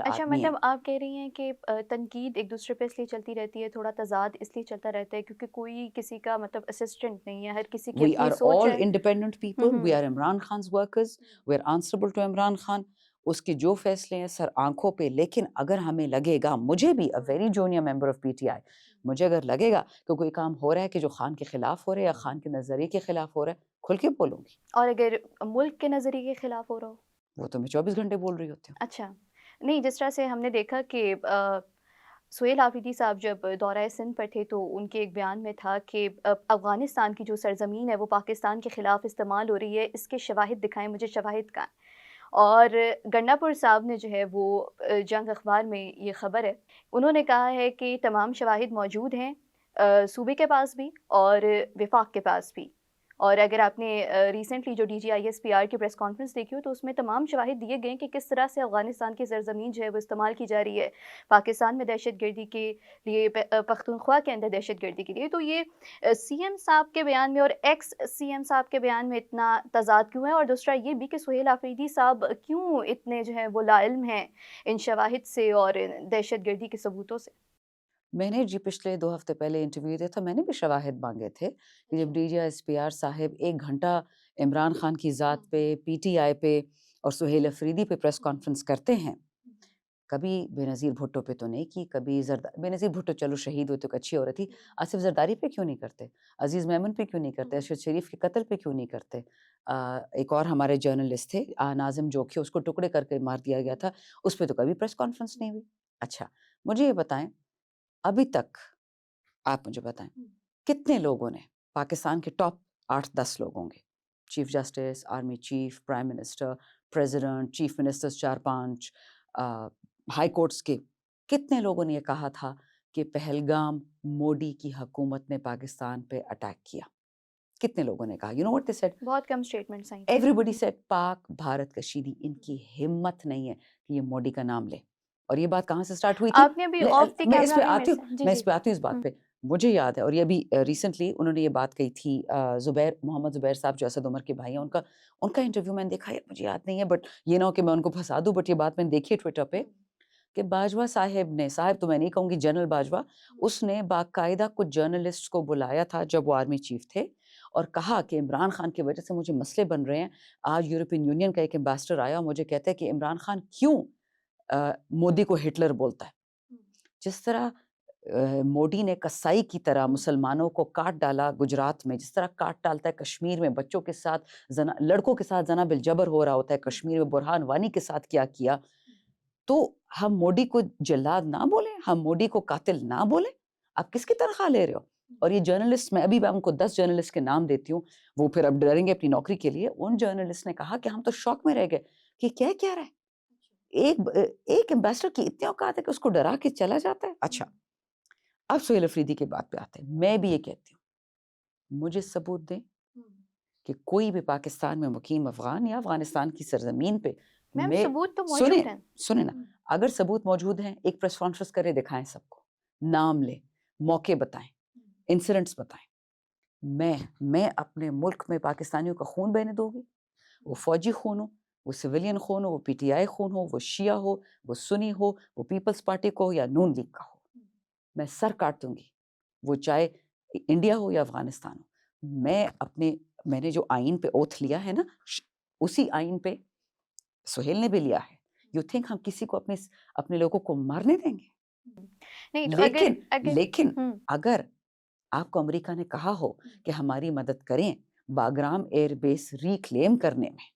اچھا، آدمی ہے. مطلب آپ کہہ رہی ہیں کہ تنقید ایک دوسرے پہ اس لیے چلتی رہتی ہے، تھوڑا تضاد اس لیے چلتا رہتا ہے کیونکہ کوئی کسی کا مطلب اسسٹنٹ نہیں ہے، ہر کسی کی We اپنی are سوچ all ہے۔ independent ہوں people. We ہوں are Imran Khan's workers. We are answerable to Imran Khan. اس کے جو فیصلے ہیں سر آنکھوں پہ. لیکن اگر ہمیں لگے گا, مجھے بھی a very junior member of PTI, مجھے اگر لگے گا کہ کوئی کام ہو رہا ہے کہ جو خان کے خلاف ہو رہا ہے یا خان کے نظریے کے خلاف ہو رہا ہے, کھل کے بولوں گی. اور اگر ملک کے نظریے کے خلاف ہو رہا ہو؟ وہ تو میں 24 گھنٹے بول رہی ہوتی ہوں. اچھا، نہیں جس طرح سے ہم نے دیکھا کہ سہیل آفریدی صاحب جب دورہ سندھ پر تھے تو ان کے ایک بیان میں تھا کہ افغانستان کی جو سرزمین ہے وہ پاکستان کے خلاف استعمال ہو رہی ہے، اس کے شواہد دکھائیں مجھے، شواہد کا. اور گنڈا پور صاحب نے جو ہے وہ جنگ اخبار میں یہ خبر ہے، انہوں نے کہا ہے کہ تمام شواہد موجود ہیں صوبے کے پاس بھی اور وفاق کے پاس بھی. اور اگر آپ نے ریسنٹلی جو DGISPR کی پریس کانفرنس دیکھی ہو تو اس میں تمام شواہد دیے گئے کہ کس طرح سے افغانستان کی سرزمین جو ہے وہ استعمال کی جا رہی ہے پاکستان میں دہشت گردی کے لیے، پختونخوا کے اندر دہشت گردی کے لیے. تو یہ CM صاحب کے بیان میں اور ایکس CM صاحب کے بیان میں اتنا تضاد کیوں ہے؟ اور دوسرا یہ بھی کہ سہیل آفریدی صاحب کیوں اتنے جو ہے وہ لا علم ہیں ان شواہد سے اور دہشت گردی کے ثبوتوں سے؟ میں نے پچھلے 2 ہفتے پہلے انٹرویو دیا تھا, میں نے بھی شواہد مانگے تھے کہ جب DGISPR صاحب 1 گھنٹہ عمران خان کی ذات پہ, PTI پہ اور سہیل افریدی پہ پریس کانفرنس کرتے ہیں, کبھی بے نظیر بھٹو پہ تو نہیں کی, کبھی بے نظیر بھٹو چلو شہید ہوئی تو ایک اچھی عورت تھی, آصف زرداری پہ کیوں نہیں کرتے, عزیز میمن پہ کیوں نہیں کرتے, ارشد شریف کے قتل پہ کیوں نہیں کرتے. ایک اور ہمارے جرنلسٹ تھے ناظم جوکھی, اس کو ٹکڑے کر کے مار دیا گیا تھا, اس پہ تو کبھی پریس کانفرنس نہیں ہوئی. اچھا مجھے یہ بتائیں, ابھی تک آپ مجھے بتائیں کتنے لوگوں نے, پاکستان کے ٹاپ 8-10 لوگ ہوں گے, chief justice, army chief, prime minister, president, chief ministers 4-5, high courts کے, کتنے لوگوں نے یہ کہا تھا کہ پہلگام مودی کی حکومت نے پاکستان پہ اٹیک کیا؟ کتنے لوگوں نے کہا؟ You know what they said? بہت کم اسٹیٹمنٹس آئی تھیں. ایوری بڈی سیڈ پاک بھارت کشیدی. ان کی ہمت نہیں ہے کہ یہ مودی کا نام لے. اور یہ بات کہاں سے سٹارٹ ہوئی تھی؟ آپ نے بھی آف دی میں اس کیمرہ پہ بھی آتی ہوں, جی میں جی. اس پہ آتی ہوں اس بات پہ. مجھے یاد ہے, اور یہ بھی ریسنٹلی انہوں نے یہ بات کہی تھی, محمد زبیر صاحب جو اسد عمر کے بھائی ہیں, ان کا انٹرویو میں نے دیکھا ہے, مجھے یاد نہیں ہے, بٹ یہ نہ ہو کہ میں ان کو پھنسا دوں, بٹ یہ بات میں نے دیکھی ہے ٹویٹر پہ کہ باجوہ صاحب نے, صاحب تو میں نہیں کہوں گی, جنرل باجوہ, اس نے باقاعدہ کچھ جرنلسٹ کو بلایا تھا جب وہ آرمی چیف تھے, اور کہا کہ عمران خان کی وجہ سے مجھے مسئلے بن رہے ہیں. آج یورپین یونین کا ایک ایمبیسڈر آیا اور مجھے کہتا ہے کہ عمران خان کیوں مودی کو ہٹلر بولتا ہے. جس طرح مودی نے کسائی کی طرح مسلمانوں کو کاٹ ڈالا گجرات میں, جس طرح کاٹ ڈالتا ہے کشمیر میں, بچوں کے ساتھ لڑکوں کے ساتھ زنا بالجبر ہو رہا ہوتا ہے کشمیر میں, برہان وانی کے ساتھ کیا, تو ہم مودی کو جلاد نہ بولیں, ہم مودی کو قاتل نہ بولیں؟ آپ کس کی تنخواہ لے رہے ہو؟ اور یہ جرنلسٹ, میں ابھی ان کو 10 جرنلسٹ کے نام دیتی ہوں, وہ پھر اب ڈریں گے اپنی نوکری کے لیے. ان جرنلسٹ نے کہا کہ ہم تو شوق میں رہ گئے کہ کیا رہا ہے, ایک ایمبیسڈر کی اتنی اوقات ہے کہ اس کو ڈرا کے چلا جاتا ہے. اچھا اب سہیل افریدی کی بات پہ آتے ہیں. میں بھی یہ کہتی ہوں, مجھے ثبوت دیں کہ کوئی بھی پاکستان میں مقیم افغان یا افغانستان کی سرزمین پہ, میم میں ثبوت تو موجود ہیں. سنیں نا, اگر ثبوت موجود ہیں ایک پریس کانفرنس کرے دکھائیں سب کو, نام لیں, موقع بتائیں, انسیڈنٹس بتائیں. میں اپنے ملک میں پاکستانیوں کا خون بہنے دوں گی, وہ فوجی خون ہو, وہ سویلین خون ہو, وہ PTI خون ہو, وہ شیعہ ہو, وہ سنی ہو, وہ پیپلز پارٹی کو ہو یا نون لیگ کا ہو, میں سر کاٹ دوں گی, وہ چاہے انڈیا ہو یا افغانستان ہو. میں نے جو آئین پہ اوتھ لیا ہے نا, اسی آئین پہ سہیل نے بھی لیا ہے. یو تھنک ہم کسی کو اپنے لوگوں کو مارنے دیں گے؟ نہیں تو لیکن اگر آپ کو امریکہ نے کہا ہو کہ ہماری مدد کریں باگرام ایئر بیس ریکلیم کرنے میں,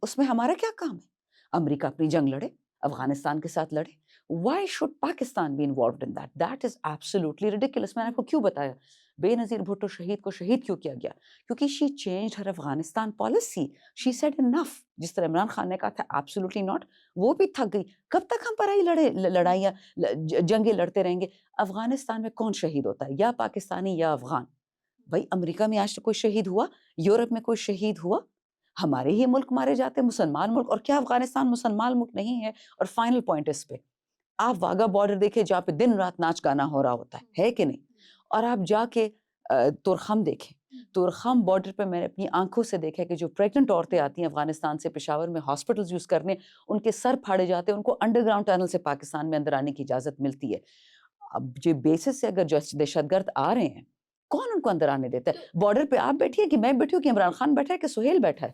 اس میں ہمارا کیا کام ہے؟ امریکہ اپنی جنگ لڑے, افغانستان کے ساتھ لڑے. Why should Pakistan be involved in that? That is absolutely ridiculous. میں نے آپ کو کیوں بتایا بے نظیر بھٹو شہید کو شہید کیوں کیا گیا؟ کیونکہ she changed her Afghanistan policy. She said enough. جس طرح عمران خان نے کہا تھا absolutely not, وہ بھی تھک گئی. کب تک ہم پرائی لڑائیاں جنگیں لڑتے رہیں گے؟ افغانستان میں کون شہید ہوتا ہے, یا پاکستانی یا افغان؟ بھائی امریکہ میں آج تک کوئی شہید ہوا؟ یورپ میں کوئی شہید ہوا؟ ہمارے ہی ملک مارے جاتے, مسلمان ملک. اور کیا افغانستان مسلمان ملک نہیں ہے؟ اور فائنل پوائنٹ اس پہ, آپ واگا بارڈر دیکھیں جہاں پہ دن رات ناچ گانا ہو رہا ہوتا ہے کہ نہیں, اور آپ جا کے تورخم دیکھیں, تورخم بارڈر پہ میں نے اپنی آنکھوں سے دیکھا ہے کہ جو پریگننٹ عورتیں آتی ہیں افغانستان سے پشاور میں ہاسپٹلز یوز کرنے، ان کے سر پھاڑے جاتے ہیں، ان کو انڈر گراؤنڈ ٹنل سے پاکستان میں اندر آنے کی اجازت ملتی ہے۔ اب جو بیسس سے اگر جو دہشت گرد آ رہے ہیں، کون ان کو اندر آنے دیتا ہے؟ بارڈر پہ آپ بیٹھی ہیں کہ میں بیٹھی ہوں کہ عمران خان بیٹھا ہے کہ سہیل بیٹھا ہے؟